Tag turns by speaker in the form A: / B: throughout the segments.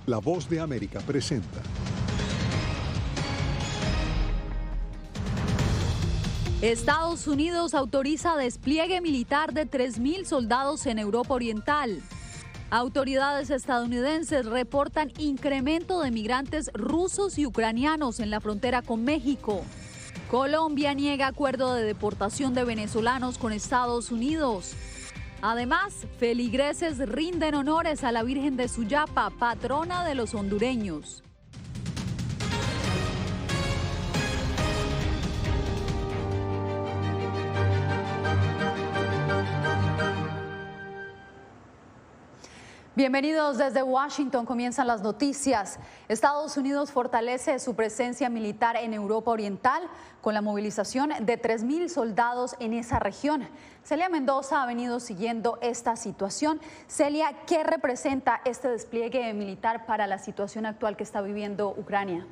A: La Voz de América presenta.
B: Estados Unidos autoriza despliegue militar de 3.000 soldados en Europa Oriental. Autoridades estadounidenses reportan incremento de migrantes rusos y ucranianos en la frontera con México. Colombia niega acuerdo de deportación de venezolanos con Estados Unidos. Además, feligreses rinden honores a la Virgen de Suyapa, patrona de los hondureños. Bienvenidos desde Washington, comienzan las noticias. Estados Unidos fortalece su presencia militar en Europa Oriental con la movilización de 3.000 soldados en esa región. Celia Mendoza ha venido siguiendo esta situación. Celia, ¿qué representa este despliegue militar para la situación actual que está viviendo Ucrania?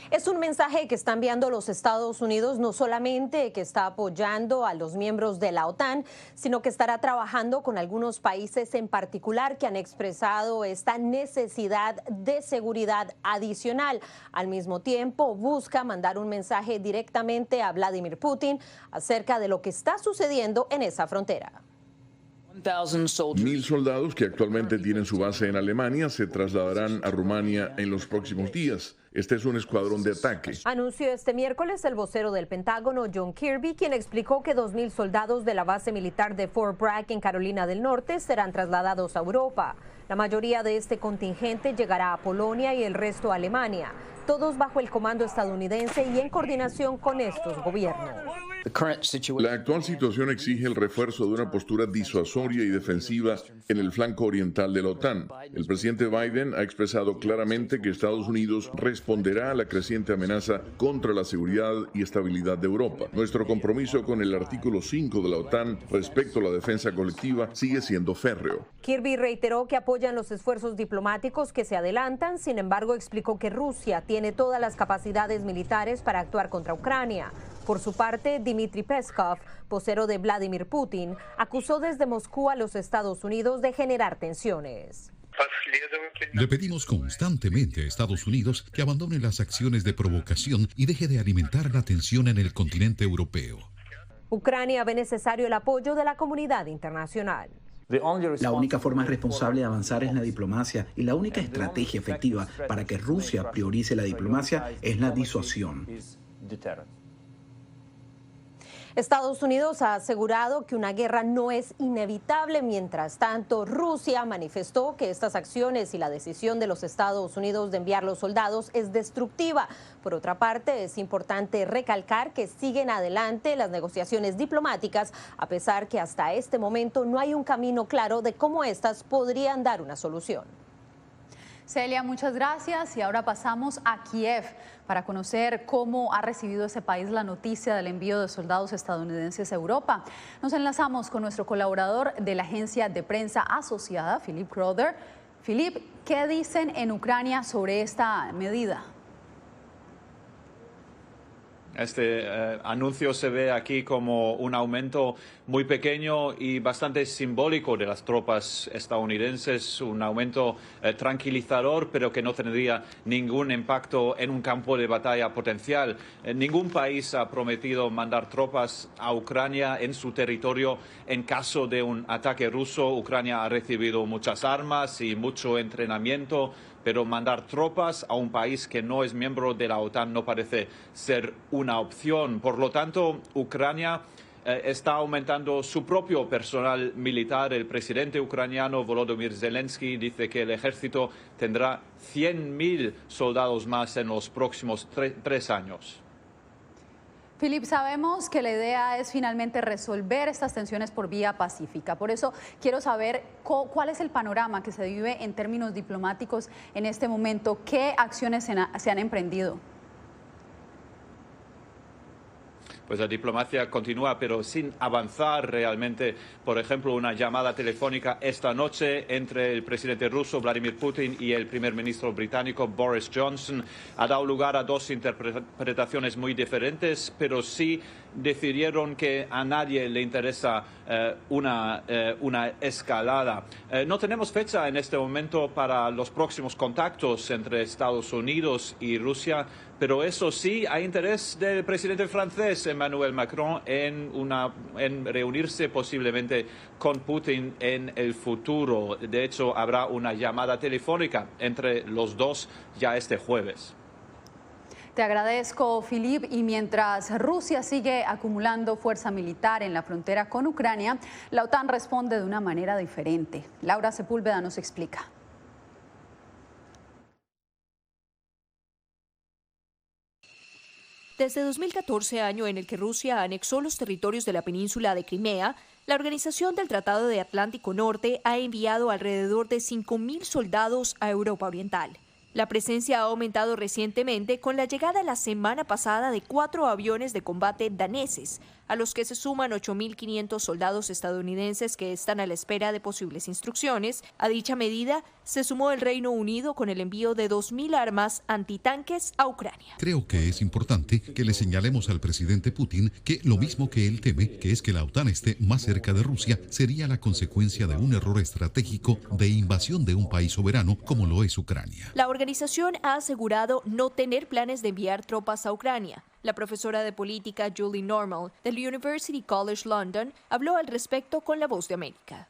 C: Es un mensaje que está enviando los Estados Unidos, no solamente que está apoyando a los miembros de la OTAN, sino que estará trabajando con algunos países en particular que han expresado esta necesidad de seguridad adicional. Al mismo tiempo, busca mandar un mensaje directamente a Vladimir Putin acerca de lo que está sucediendo en esa frontera.
D: 1.000 soldados que actualmente tienen su base en Alemania se trasladarán a Rumania en los próximos días. Este es un escuadrón de ataque.
C: Anunció este miércoles el vocero del Pentágono, John Kirby, quien explicó que 2.000 soldados de la base militar de Fort Bragg en Carolina del Norte serán trasladados a Europa. La mayoría de este contingente llegará a Polonia y el resto a Alemania, todos bajo el comando estadounidense y en coordinación con estos gobiernos.
D: La actual situación exige el refuerzo de una postura disuasoria y defensiva en el flanco oriental de la OTAN. El presidente Biden ha expresado claramente que Estados Unidos responderá a la creciente amenaza contra la seguridad y estabilidad de Europa. Nuestro compromiso con el artículo 5 de la OTAN respecto a la defensa colectiva sigue siendo férreo.
C: Kirby reiteró que apoyan los esfuerzos diplomáticos que se adelantan, sin embargo explicó que Rusia tiene todas las capacidades militares para actuar contra Ucrania. Por su parte, Dmitry Peskov, vocero de Vladimir Putin, acusó desde Moscú a los Estados Unidos de generar tensiones.
E: Le pedimos constantemente a Estados Unidos que abandone las acciones de provocación y deje de alimentar la tensión en el continente europeo.
C: Ucrania ve necesario el apoyo de la comunidad internacional.
F: La única forma responsable de avanzar es la diplomacia y la única estrategia efectiva para que Rusia priorice la diplomacia es la disuasión.
C: Estados Unidos ha asegurado que una guerra no es inevitable. Mientras tanto, Rusia manifestó que estas acciones y la decisión de los Estados Unidos de enviar los soldados es destructiva. Por otra parte, es importante recalcar que siguen adelante las negociaciones diplomáticas, a pesar que hasta este momento no hay un camino claro de cómo estas podrían dar una solución.
B: Celia, muchas gracias. Y ahora pasamos a Kiev para conocer cómo ha recibido ese país la noticia del envío de soldados estadounidenses a Europa. Nos enlazamos con nuestro colaborador de la agencia de prensa asociada, Philip Crowder. Philip, ¿qué dicen en Ucrania sobre esta medida?
G: Este anuncio se ve aquí como un aumento muy pequeño y bastante simbólico de las tropas estadounidenses, un aumento tranquilizador, pero que no tendría ningún impacto en un campo de batalla potencial. Ningún país ha prometido mandar tropas a Ucrania en su territorio en caso de un ataque ruso. Ucrania ha recibido muchas armas y mucho entrenamiento, pero mandar tropas a un país que no es miembro de la OTAN no parece ser una opción. Por lo tanto, Ucrania está aumentando su propio personal militar. El presidente ucraniano Volodymyr Zelensky dice que el ejército tendrá 100.000 soldados más en los próximos tres años.
B: Philip, sabemos que la idea es finalmente resolver estas tensiones por vía pacífica. Por eso quiero saber cuál es el panorama que se vive en términos diplomáticos en este momento. ¿Qué acciones se han emprendido?
G: Pues la diplomacia continúa, pero sin avanzar realmente. Por ejemplo, una llamada telefónica esta noche entre el presidente ruso Vladimir Putin y el primer ministro británico Boris Johnson ha dado lugar a dos interpretaciones muy diferentes, pero sí decidieron que a nadie le interesa una escalada. No tenemos fecha en este momento para los próximos contactos entre Estados Unidos y Rusia, pero eso sí, hay interés del presidente francés Emmanuel Macron en reunirse posiblemente con Putin en el futuro. De hecho, habrá una llamada telefónica entre los dos ya este jueves.
B: Te agradezco, Filip. Y mientras Rusia sigue acumulando fuerza militar en la frontera con Ucrania, la OTAN responde de una manera diferente. Laura Sepúlveda nos explica.
H: Desde 2014, año en el que Rusia anexó los territorios de la península de Crimea, la Organización del Tratado de Atlántico Norte ha enviado alrededor de 5.000 soldados a Europa Oriental. La presencia ha aumentado recientemente con la llegada la semana pasada de 4 aviones de combate daneses, a los que se suman 8.500 soldados estadounidenses que están a la espera de posibles instrucciones. A dicha medida se sumó el Reino Unido con el envío de 2.000 armas antitanques a Ucrania.
E: Creo que es importante que le señalemos al presidente Putin que lo mismo que él teme, que es que la OTAN esté más cerca de Rusia, sería la consecuencia de un error estratégico de invasión de un país soberano como lo es Ucrania.
H: La organización ha asegurado no tener planes de enviar tropas a Ucrania. La profesora de política Julie Normal del University College London habló al respecto con La Voz de América.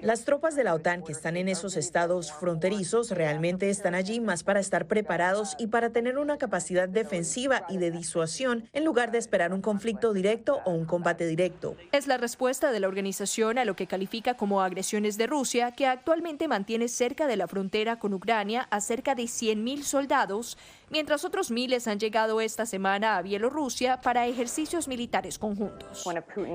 I: Las tropas de la OTAN que están en esos estados fronterizos realmente están allí más para estar preparados y para tener una capacidad defensiva y de disuasión en lugar de esperar un conflicto directo o un combate directo.
H: Es la respuesta de la organización a lo que califica como agresiones de Rusia, que actualmente mantiene cerca de la frontera con Ucrania a cerca de 100.000 soldados, mientras otros miles han llegado esta semana a Bielorrusia para ejercicios militares conjuntos.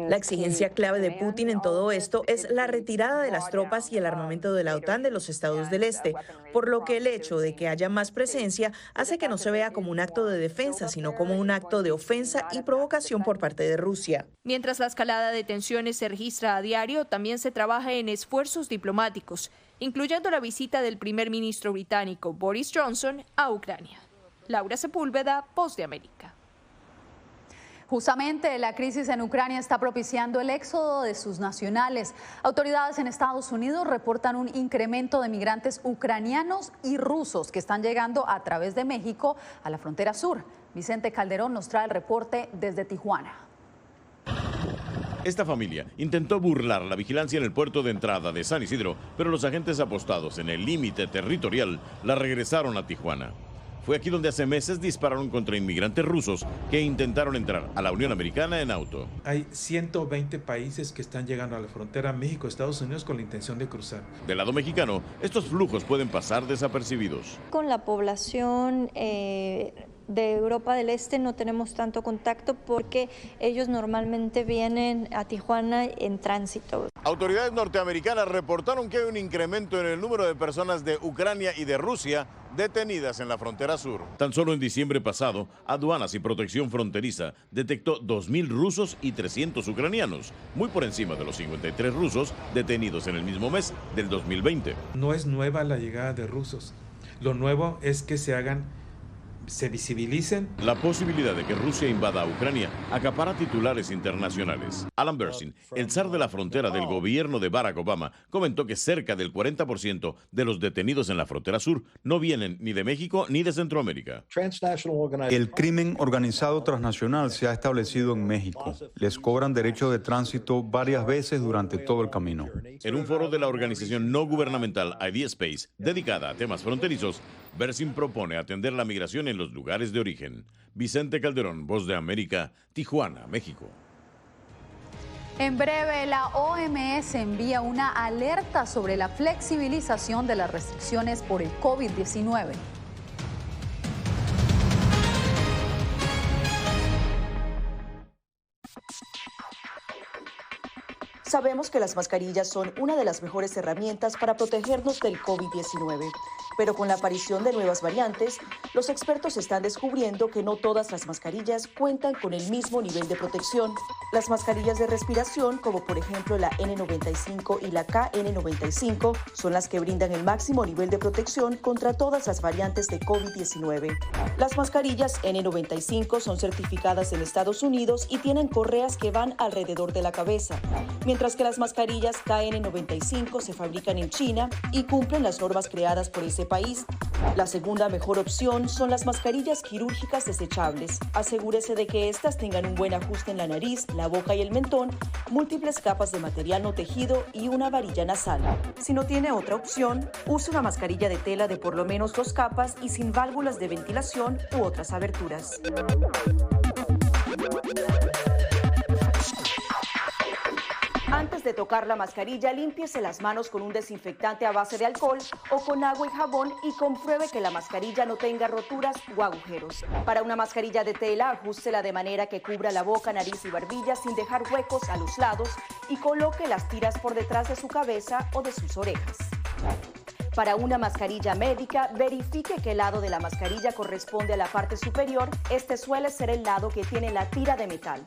I: La exigencia clave de Putin en todo esto es la retirada de las tropas y el armamento de la OTAN de los estados del este, por lo que el hecho de que haya más presencia hace que no se vea como un acto de defensa, sino como un acto de ofensa y provocación por parte de Rusia.
H: Mientras la escalada de tensiones se registra a diario, también se trabaja en esfuerzos diplomáticos, incluyendo la visita del primer ministro británico Boris Johnson a Ucrania. Laura Sepúlveda, Voz de América.
B: Justamente la crisis en Ucrania está propiciando el éxodo de sus nacionales. Autoridades en Estados Unidos reportan un incremento de migrantes ucranianos y rusos que están llegando a través de México a la frontera sur. Vicente Calderón nos trae el reporte desde Tijuana.
J: Esta familia intentó burlar la vigilancia en el puerto de entrada de San Isidro, pero los agentes apostados en el límite territorial la regresaron a Tijuana. Fue aquí donde hace meses dispararon contra inmigrantes rusos que intentaron entrar a la Unión Americana en auto.
K: Hay 120 países que están llegando a la frontera México-Estados Unidos con la intención de cruzar.
J: Del lado mexicano, estos flujos pueden pasar desapercibidos.
L: Con la población de Europa del Este no tenemos tanto contacto porque ellos normalmente vienen a Tijuana en tránsito.
J: Autoridades norteamericanas reportaron que hay un incremento en el número de personas de Ucrania y de Rusia detenidas en la frontera sur. Tan solo en diciembre pasado, Aduanas y Protección Fronteriza detectó 2.000 rusos y 300 ucranianos, muy por encima de los 53 rusos detenidos en el mismo mes del 2020.
K: No es nueva la llegada de rusos. Lo nuevo es que se visibilicen.
J: La posibilidad de que Rusia invada a Ucrania acapara titulares internacionales. Alan Bersin, el zar de la frontera del gobierno de Barack Obama, comentó que cerca del 40% de los detenidos en la frontera sur no vienen ni de México ni de Centroamérica.
M: El crimen organizado transnacional se ha establecido en México. Les cobran derecho de tránsito varias veces durante todo el camino.
J: En un foro de la organización no gubernamental ID Space, dedicada a temas fronterizos, Bersin propone atender la migración en los lugares de origen. Vicente Calderón, Voz de América, Tijuana, México.
B: En breve, la OMS envía una alerta sobre la flexibilización de las restricciones por el COVID-19.
N: Sabemos que las mascarillas son una de las mejores herramientas para protegernos del COVID-19. Pero con la aparición de nuevas variantes, los expertos están descubriendo que no todas las mascarillas cuentan con el mismo nivel de protección. Las mascarillas de respiración, como por ejemplo la N95 y la KN95, son las que brindan el máximo nivel de protección contra todas las variantes de COVID-19. Las mascarillas N95 son certificadas en Estados Unidos y tienen correas que van alrededor de la cabeza, mientras que las mascarillas KN95 se fabrican en China y cumplen las normas creadas por ese país. La segunda mejor opción son las mascarillas quirúrgicas desechables. Asegúrese de que estas tengan un buen ajuste en la nariz, la boca y el mentón, múltiples capas de material no tejido y una varilla nasal. Si no tiene otra opción, use una mascarilla de tela de por lo menos 2 capas y sin válvulas de ventilación u otras aberturas. Antes de tocar la mascarilla, límpiese las manos con un desinfectante a base de alcohol o con agua y jabón y compruebe que la mascarilla no tenga roturas o agujeros. Para una mascarilla de tela, ajústela de manera que cubra la boca, nariz y barbilla sin dejar huecos a los lados y coloque las tiras por detrás de su cabeza o de sus orejas. Para una mascarilla médica, verifique qué lado de la mascarilla corresponde a la parte superior. Este suele ser el lado que tiene la tira de metal.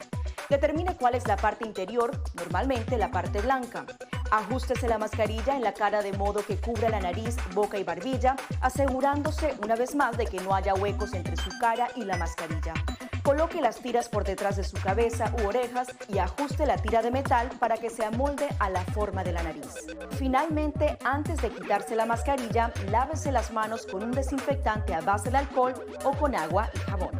N: Determine cuál es la parte interior, normalmente la parte blanca. Ajústese la mascarilla en la cara de modo que cubra la nariz, boca y barbilla, asegurándose una vez más de que no haya huecos entre su cara y la mascarilla. Coloque las tiras por detrás de su cabeza u orejas y ajuste la tira de metal para que se amolde a la forma de la nariz. Finalmente, antes de quitarse la mascarilla, lávese las manos con un desinfectante a base de alcohol o con agua y jabón.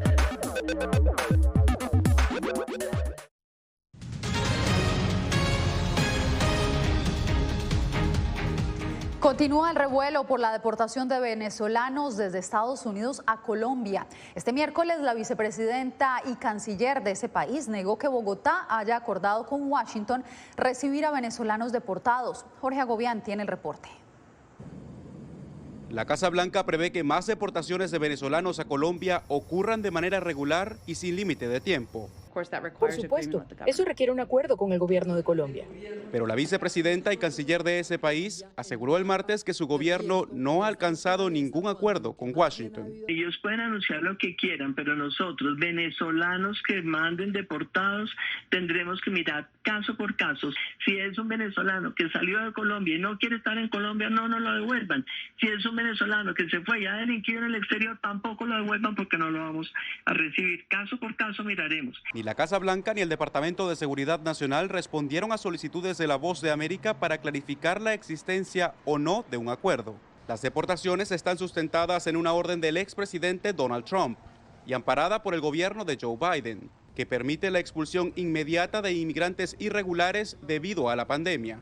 B: Continúa el revuelo por la deportación de venezolanos desde Estados Unidos a Colombia. Este miércoles, la vicepresidenta y canciller de ese país negó que Bogotá haya acordado con Washington recibir a venezolanos deportados. Jorge Agobián tiene el reporte.
O: La Casa Blanca prevé que más deportaciones de venezolanos a Colombia ocurran de manera regular y sin límite de tiempo.
P: Por supuesto, eso requiere un acuerdo con el gobierno de Colombia.
O: Pero la vicepresidenta y canciller de ese país aseguró el martes que su gobierno no ha alcanzado ningún acuerdo con Washington.
Q: Ellos pueden anunciar lo que quieran, pero nosotros, venezolanos que manden deportados, tendremos que mirar caso por caso. Si es un venezolano que salió de Colombia y no quiere estar en Colombia, no nos lo devuelvan. Si es un venezolano que se fue y ha delinquido en el exterior, tampoco lo devuelvan porque no lo vamos a recibir. Caso por caso miraremos.
O: Ni la Casa Blanca ni el Departamento de Seguridad Nacional respondieron a solicitudes de La Voz de América para clarificar la existencia o no de un acuerdo. Las deportaciones están sustentadas en una orden del expresidente Donald Trump y amparada por el gobierno de Joe Biden, que permite la expulsión inmediata de inmigrantes irregulares debido a la pandemia.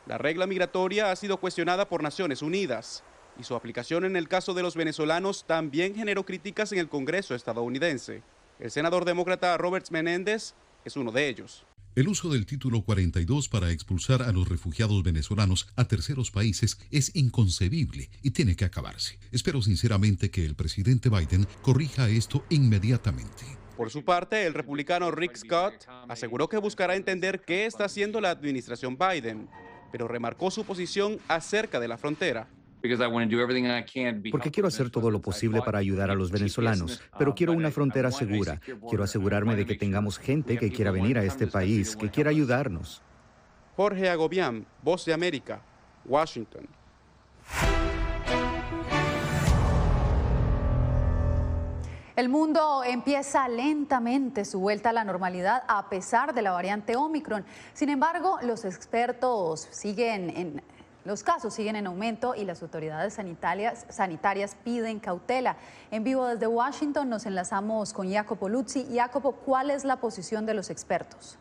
O: La regla migratoria ha sido cuestionada por Naciones Unidas y su aplicación en el caso de los venezolanos también generó críticas en el Congreso estadounidense. El senador demócrata Robert Menéndez es uno de ellos.
E: El uso del título 42 para expulsar a los refugiados venezolanos a terceros países es inconcebible y tiene que acabarse. Espero sinceramente que el presidente Biden corrija esto inmediatamente.
O: Por su parte, el republicano Rick Scott aseguró que buscará entender qué está haciendo la administración Biden, pero remarcó su posición acerca de la frontera.
R: Porque quiero hacer todo lo posible para ayudar a los venezolanos, pero quiero una frontera segura. Quiero asegurarme de que tengamos gente que quiera venir a este país, que quiera ayudarnos.
O: Jorge Agobián, Voz de América, Washington.
B: El mundo empieza lentamente su vuelta a la normalidad a pesar de la variante Omicron. Sin embargo, los casos siguen en aumento y las autoridades sanitarias piden cautela. En vivo desde Washington nos enlazamos con Jacopo Luzzi. Jacopo, ¿cuál es la posición de los expertos?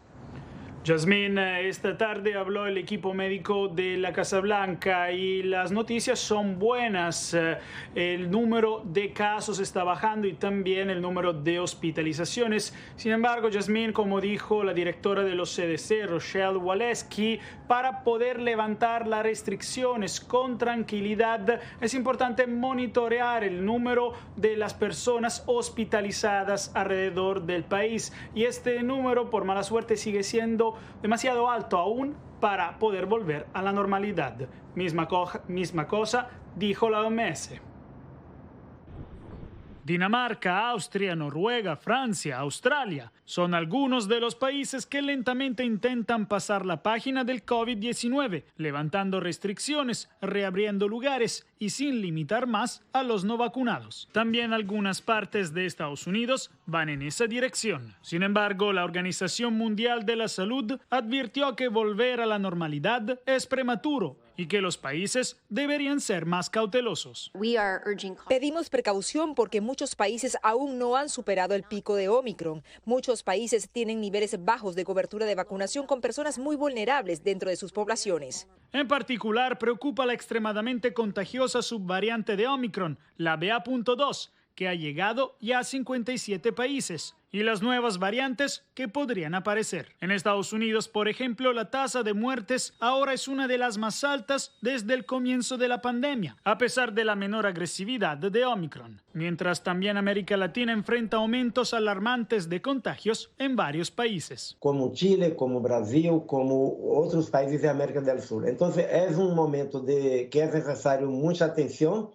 S: Yasmín, esta tarde habló el equipo médico de la Casa Blanca y las noticias son buenas. El número de casos está bajando y también el número de hospitalizaciones. Sin embargo, Yasmín, como dijo la directora de los CDC, Rochelle Walensky, para poder levantar las restricciones con tranquilidad es importante monitorear el número de las personas hospitalizadas alrededor del país. Y este número, por mala suerte, sigue siendo demasiado alto aún para poder volver a la normalidad. Misma cosa dijo la OMS. Dinamarca, Austria, Noruega, Francia, Australia son algunos de los países que lentamente intentan pasar la página del COVID-19, levantando restricciones, reabriendo lugares y sin limitar más a los no vacunados. También algunas partes de Estados Unidos van en esa dirección. Sin embargo, la Organización Mundial de la Salud advirtió que volver a la normalidad es prematuro y que los países deberían ser más cautelosos.
P: Pedimos precaución porque muchos países aún no han superado el pico de Omicron. Muchos países tienen niveles bajos de cobertura de vacunación con personas muy vulnerables dentro de sus poblaciones.
S: En particular, preocupa la extremadamente contagiosa subvariante de Omicron, la BA.2, que ha llegado ya a 57 países, y las nuevas variantes que podrían aparecer. En Estados Unidos, por ejemplo, la tasa de muertes ahora es una de las más altas desde el comienzo de la pandemia, a pesar de la menor agresividad de Omicron. Mientras también América Latina enfrenta aumentos alarmantes de contagios en varios países.
T: Como Chile, como Brasil, como otros países de América del Sur. Entonces es un momento que es necesario mucha atención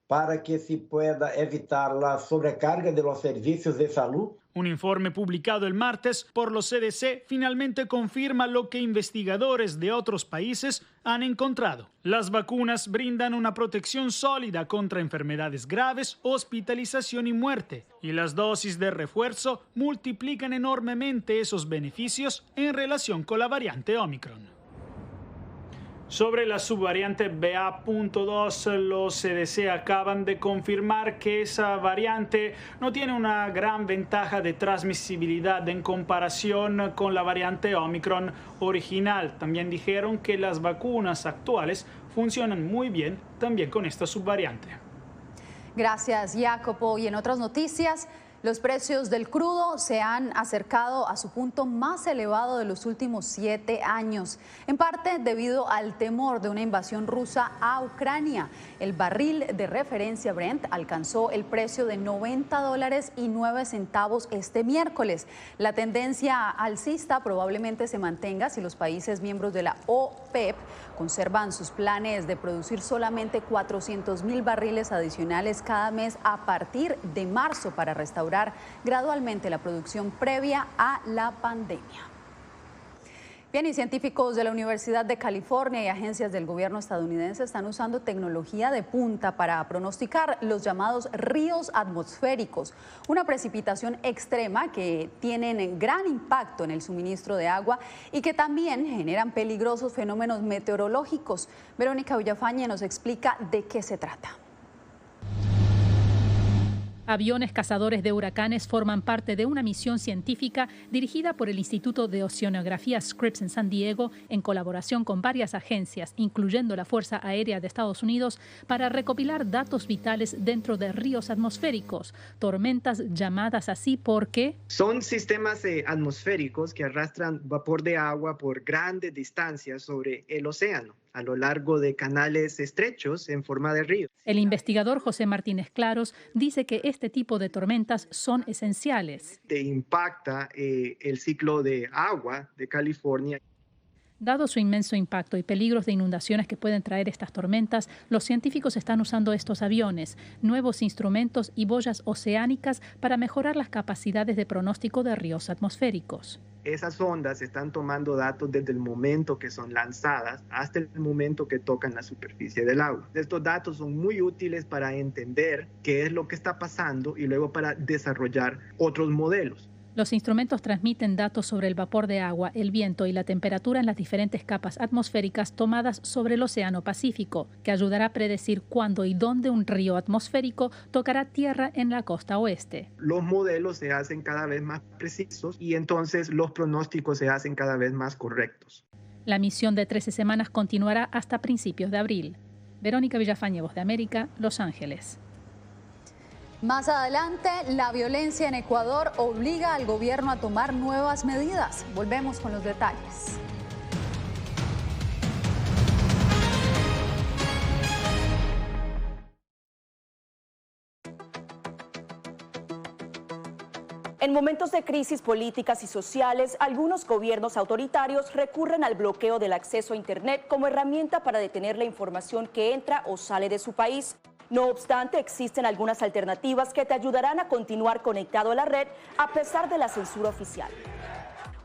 T: para que se pueda evitar la sobrecarga de los servicios de salud.
S: Un informe publicado el martes por los CDC finalmente confirma lo que investigadores de otros países han encontrado. Las vacunas brindan una protección sólida contra enfermedades graves, hospitalización y muerte, y las dosis de refuerzo multiplican enormemente esos beneficios en relación con la variante Omicron. Sobre la subvariante BA.2, los CDC acaban de confirmar que esa variante no tiene una gran ventaja de transmisibilidad en comparación con la variante Omicron original. También dijeron que las vacunas actuales funcionan muy bien también con esta subvariante.
B: Gracias, Jacopo. Y en otras noticias, los precios del crudo se han acercado a su punto más elevado de los últimos 7 años, en parte debido al temor de una invasión rusa a Ucrania. El barril de referencia Brent alcanzó el precio de $90.09 este miércoles. La tendencia alcista probablemente se mantenga si los países miembros de la OPEP conservan sus planes de producir solamente 400,000 barriles adicionales cada mes a partir de marzo para restaurar gradualmente la producción previa a la pandemia. Bien, y científicos de la Universidad de California y agencias del gobierno estadounidense están usando tecnología de punta para pronosticar los llamados ríos atmosféricos, una precipitación extrema que tienen gran impacto en el suministro de agua y que también generan peligrosos fenómenos meteorológicos. Verónica Villafañe nos explica de qué se trata.
U: Aviones cazadores de huracanes forman parte de una misión científica dirigida por el Instituto de Oceanografía Scripps en San Diego, en colaboración con varias agencias, incluyendo la Fuerza Aérea de Estados Unidos, para recopilar datos vitales dentro de ríos atmosféricos, tormentas llamadas así porque
V: son sistemas atmosféricos que arrastran vapor de agua por grandes distancias sobre el océano, a lo largo de canales estrechos en forma de río.
U: El investigador José Martínez Claros dice que este tipo de tormentas son esenciales.
V: Impacta el ciclo de agua de California.
U: Dado su inmenso impacto y peligros de inundaciones que pueden traer estas tormentas, los científicos están usando estos aviones, nuevos instrumentos y boyas oceánicas para mejorar las capacidades de pronóstico de ríos atmosféricos.
V: Esas ondas están tomando datos desde el momento que son lanzadas hasta el momento que tocan la superficie del agua. Estos datos son muy útiles para entender qué es lo que está pasando y luego para desarrollar otros modelos.
U: Los instrumentos transmiten datos sobre el vapor de agua, el viento y la temperatura en las diferentes capas atmosféricas tomadas sobre el Océano Pacífico, que ayudará a predecir cuándo y dónde un río atmosférico tocará tierra en la costa oeste.
V: Los modelos se hacen cada vez más precisos y entonces los pronósticos se hacen cada vez más correctos.
U: La misión de 13 semanas continuará hasta principios de abril. Verónica Villafañe, Voz de América, Los Ángeles.
B: Más adelante, la violencia en Ecuador obliga al gobierno a tomar nuevas medidas. Volvemos con los detalles.
N: En momentos de crisis políticas y sociales, algunos gobiernos autoritarios recurren al bloqueo del acceso a Internet como herramienta para detener la información que entra o sale de su país. No obstante, existen algunas alternativas que te ayudarán a continuar conectado a la red a pesar de la censura oficial.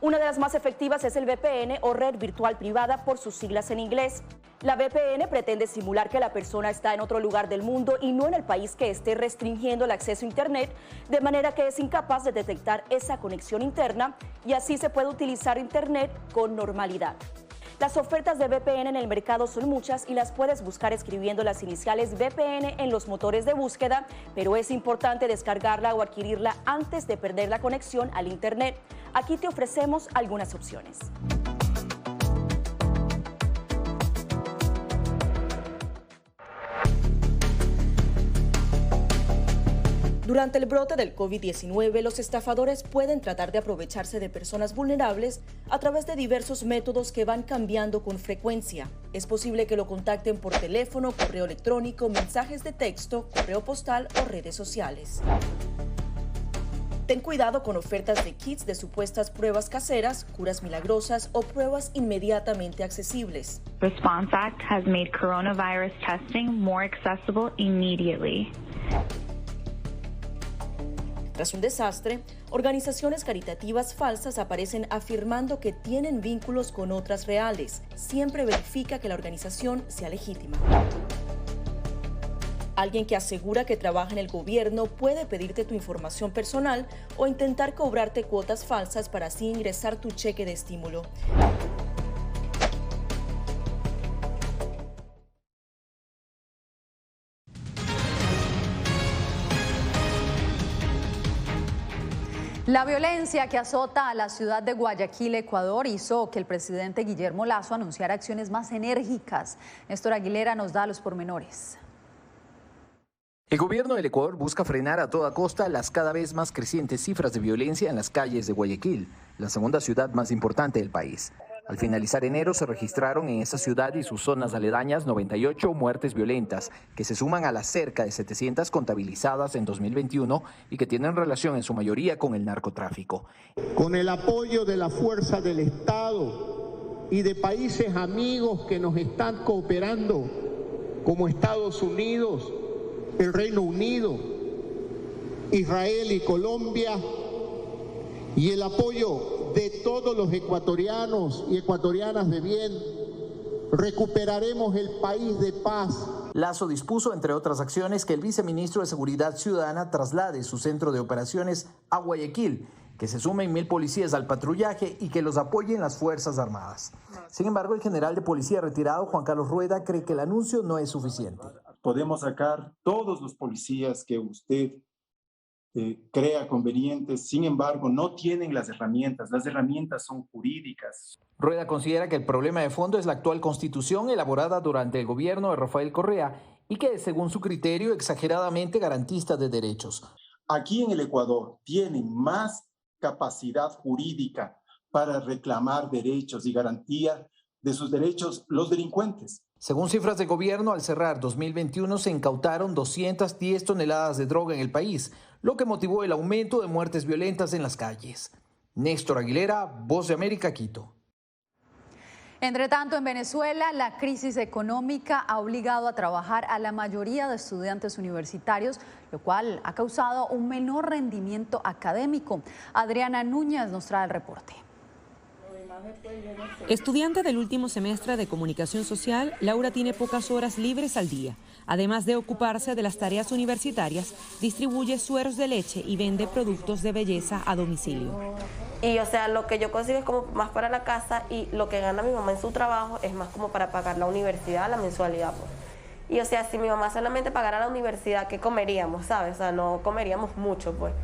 N: Una de las más efectivas es el VPN o red virtual privada por sus siglas en inglés. La VPN pretende simular que la persona está en otro lugar del mundo y no en el país que esté restringiendo el acceso a Internet, de manera que es incapaz de detectar esa conexión interna y así se puede utilizar Internet con normalidad. Las ofertas de VPN en el mercado son muchas y las puedes buscar escribiendo las iniciales VPN en los motores de búsqueda, pero es importante descargarla o adquirirla antes de perder la conexión al Internet. Aquí te ofrecemos algunas opciones. Durante el brote del COVID-19, los estafadores pueden tratar de aprovecharse de personas vulnerables a través de diversos métodos que van cambiando con frecuencia. Es posible que lo contacten por teléfono, correo electrónico, mensajes de texto, correo postal o redes sociales. Ten cuidado con ofertas de kits de supuestas pruebas caseras, curas milagrosas o pruebas inmediatamente accesibles.
A: Response Act has made coronavirus testing more accessible immediately.
N: Tras un desastre, organizaciones caritativas falsas aparecen afirmando que tienen vínculos con otras reales. Siempre verifica que la organización sea legítima. Alguien que asegura que trabaja en el gobierno puede pedirte tu información personal o intentar cobrarte cuotas falsas para así ingresar tu cheque de estímulo.
B: La violencia que azota a la ciudad de Guayaquil, Ecuador, hizo que el presidente Guillermo Lasso anunciara acciones más enérgicas. Néstor Aguilera nos da los pormenores.
D: El gobierno del Ecuador busca frenar a toda costa las cada vez más crecientes cifras de violencia en las calles de Guayaquil, la segunda ciudad más importante del país. Al finalizar enero se registraron en esa ciudad y sus zonas aledañas 98 muertes violentas, que se suman a las cerca de 700 contabilizadas en 2021 y que tienen relación en su mayoría con el narcotráfico.
W: Con el apoyo de la fuerza del Estado y de países amigos que nos están cooperando, como Estados Unidos, el Reino Unido, Israel y Colombia, y el apoyo de todos los ecuatorianos y ecuatorianas de bien, recuperaremos el país de paz.
D: Lasso dispuso, entre otras acciones, que el viceministro de Seguridad Ciudadana traslade su centro de operaciones a Guayaquil, que se sumen 1.000 policías al patrullaje y que los apoyen las Fuerzas Armadas. Sin embargo, el general de policía retirado, Juan Carlos Rueda, cree que el anuncio no es suficiente.
X: Podemos sacar todos los policías que usted crea convenientes, sin embargo, no tienen las herramientas son jurídicas.
D: Rueda considera que el problema de fondo es la actual constitución elaborada durante el gobierno de Rafael Correa y que es, según su criterio, exageradamente garantista de derechos.
X: Aquí en el Ecuador tienen más capacidad jurídica para reclamar derechos y garantía de sus derechos los delincuentes.
D: Según cifras de gobierno, al cerrar 2021 se incautaron 210 toneladas de droga en el país, lo que motivó el aumento de muertes violentas en las calles. Néstor Aguilera, Voz de América, Quito.
B: Entre tanto, en Venezuela, la crisis económica ha obligado a trabajar a la mayoría de estudiantes universitarios, lo cual ha causado un menor rendimiento académico. Adriana Núñez nos trae el reporte.
Y: Estudiante del último semestre de Comunicación Social, Laura tiene pocas horas libres al día. Además de ocuparse de las tareas universitarias, distribuye sueros de leche y vende productos de belleza a domicilio.
Z: Y o sea, lo que yo consigo es como más para la casa y lo que gana mi mamá en su trabajo es más como para pagar la universidad, la mensualidad, pues. Y o sea, si mi mamá solamente pagara la universidad, ¿qué comeríamos, sabes? O sea, no comeríamos mucho, pues.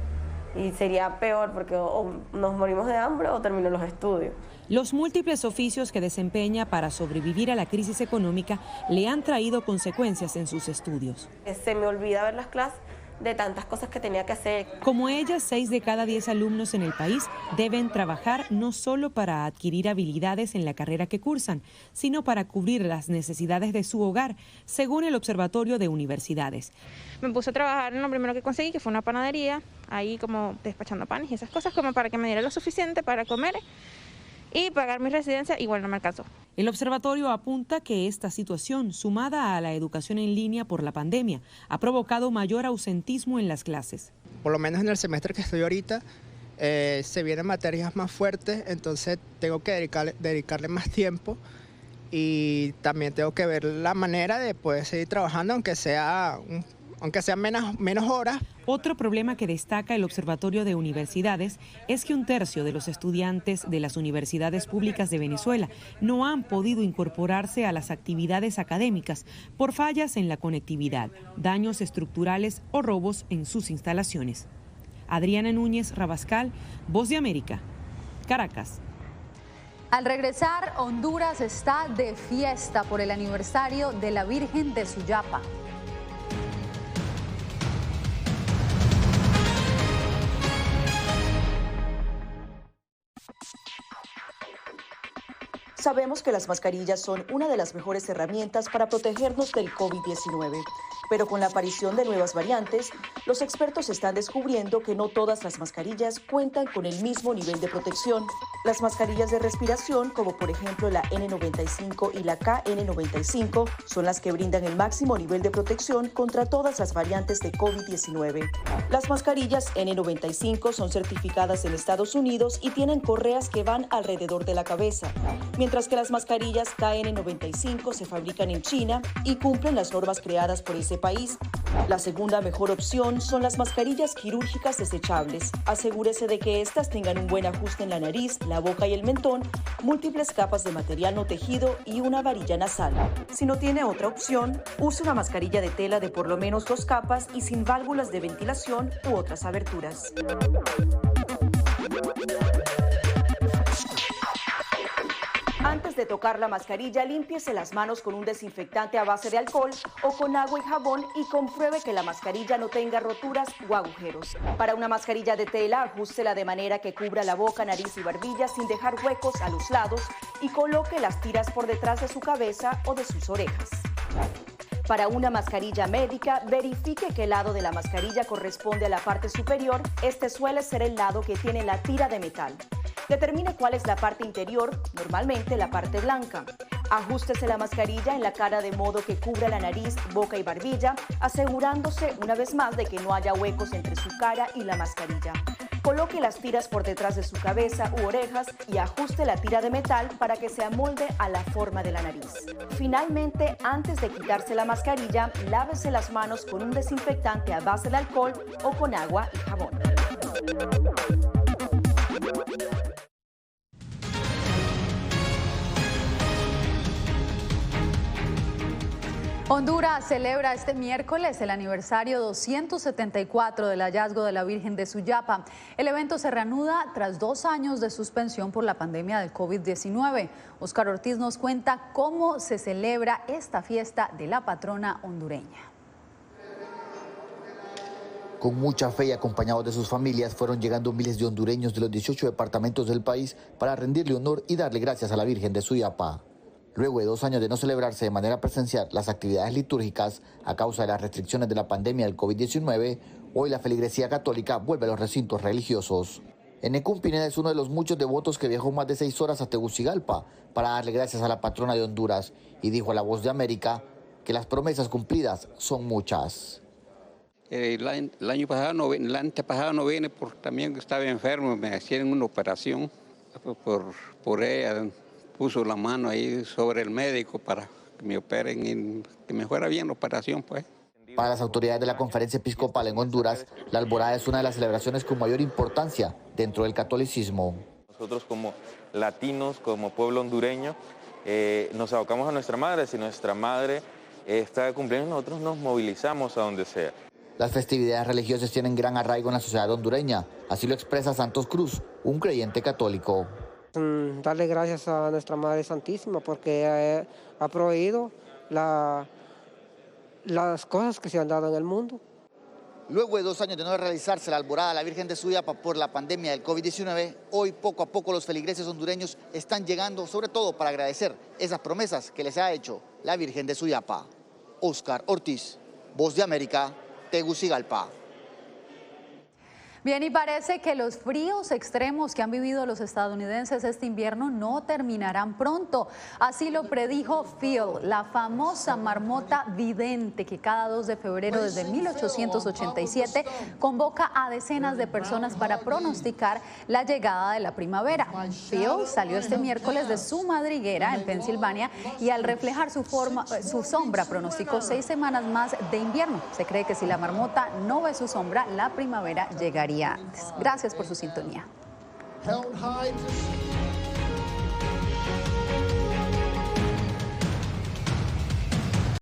Z: Y sería peor porque o nos morimos de hambre o termino los estudios.
Y: Los múltiples oficios que desempeña para sobrevivir a la crisis económica le han traído consecuencias en sus estudios.
Z: Se me olvida ver las clases, de tantas cosas que tenía que hacer.
Y: Como ella, 6 de cada 10 alumnos en el país deben trabajar no solo para adquirir habilidades en la carrera que cursan, sino para cubrir las necesidades de su hogar, según el Observatorio de Universidades.
C: Me puse a trabajar en lo primero que conseguí, que fue una panadería, ahí como despachando panes y esas cosas, como para que me diera lo suficiente para comer y pagar mi residencia. Igual no me alcanzó.
Y: El observatorio apunta que esta situación, sumada a la educación en línea por la pandemia, ha provocado mayor ausentismo en las clases.
F: Por lo menos en el semestre que estoy ahorita, se vienen materias más fuertes, entonces tengo que dedicarle más tiempo y también tengo que ver la manera de poder seguir trabajando, aunque sea menos horas.
Y: Otro problema que destaca el Observatorio de Universidades es que 1/3 de los estudiantes de las universidades públicas de Venezuela no han podido incorporarse a las actividades académicas por fallas en la conectividad, daños estructurales o robos en sus instalaciones. Adriana Núñez Rabascal, Voz de América, Caracas.
B: Al regresar, Honduras está de fiesta por el aniversario de la Virgen de Suyapa.
N: Sabemos que las mascarillas son una de las mejores herramientas para protegernos del COVID-19, pero con la aparición de nuevas variantes, los expertos están descubriendo que no todas las mascarillas cuentan con el mismo nivel de protección. Las mascarillas de respiración, como por ejemplo la N95 y la KN95, son las que brindan el máximo nivel de protección contra todas las variantes de COVID-19. Las mascarillas N95 son certificadas en Estados Unidos y tienen correas que van alrededor de la cabeza, mientras que las mascarillas KN95 se fabrican en China y cumplen las normas creadas por ese país. La segunda mejor opción son las mascarillas quirúrgicas desechables. Asegúrese de que estas tengan un buen ajuste en la nariz, la boca y el mentón, múltiples capas de material no tejido y una varilla nasal. Si no tiene otra opción, use una mascarilla de tela de por lo menos 2 capas y sin válvulas de ventilación u otras aberturas. Antes de tocar la mascarilla, límpiese las manos con un desinfectante a base de alcohol o con agua y jabón y compruebe que la mascarilla no tenga roturas o agujeros. Para una mascarilla de tela, ajústela de manera que cubra la boca, nariz y barbilla sin dejar huecos a los lados y coloque las tiras por detrás de su cabeza o de sus orejas. Para una mascarilla médica, verifique qué lado de la mascarilla corresponde a la parte superior. Este suele ser el lado que tiene la tira de metal. Determine cuál es la parte interior, normalmente la parte blanca. Ajústese la mascarilla en la cara de modo que cubra la nariz, boca y barbilla, asegurándose una vez más de que no haya huecos entre su cara y la mascarilla. Coloque las tiras por detrás de su cabeza u orejas y ajuste la tira de metal para que se amolde a la forma de la nariz. Finalmente, antes de quitarse la mascarilla, lávese las manos con un desinfectante a base de alcohol o con agua y jabón.
B: Honduras celebra este miércoles el aniversario 274 del hallazgo de la Virgen de Suyapa. El evento se reanuda tras 2 años de suspensión por la pandemia del COVID-19. Óscar Ortiz nos cuenta cómo se celebra esta fiesta de la patrona hondureña.
G: Con mucha fe y acompañados de sus familias, fueron llegando miles de hondureños de los 18 departamentos del país para rendirle honor y darle gracias a la Virgen de Suyapa. Luego de 2 años de no celebrarse de manera presencial las actividades litúrgicas a causa de las restricciones de la pandemia del COVID-19, hoy la feligresía católica vuelve a los recintos religiosos. Enecún Pineda es uno de los muchos devotos que viajó más de 6 horas a Tegucigalpa para darle gracias a la patrona de Honduras y dijo a La Voz de América que las promesas cumplidas son muchas.
H: El año pasado, el antepasado no vine porque también estaba enfermo, me hacían una operación por ella. Puso la mano ahí sobre el médico para que me operen y que me fuera bien la operación, pues.
G: Para las autoridades de la Conferencia Episcopal en Honduras, la alborada es una de las celebraciones con mayor importancia dentro del catolicismo.
I: Nosotros como latinos, como pueblo hondureño, nos abocamos a nuestra madre. Si nuestra madre está de cumpleaños, nosotros nos movilizamos a donde sea.
G: Las festividades religiosas tienen gran arraigo en la sociedad hondureña, así lo expresa Santos Cruz, un creyente católico.
L: Darle gracias a nuestra Madre Santísima porque ha proveído las cosas que se han dado en el mundo.
G: Luego de 2 años de no realizarse la alborada a la Virgen de Suyapa por la pandemia del COVID-19, hoy poco a poco los feligreses hondureños están llegando, sobre todo para agradecer esas promesas que les ha hecho la Virgen de Suyapa. Oscar Ortiz, Voz de América, Tegucigalpa.
B: Bien, y parece que los fríos extremos que han vivido los estadounidenses este invierno no terminarán pronto. Así lo predijo Phil, la famosa marmota vidente que cada 2 de febrero desde 1887 convoca a decenas de personas para pronosticar la llegada de la primavera. Phil salió este miércoles de su madriguera en Pensilvania y al reflejar su sombra pronosticó 6 semanas más de invierno. Se cree que si la marmota no ve su sombra, la primavera llegaría antes. Gracias por su sintonía.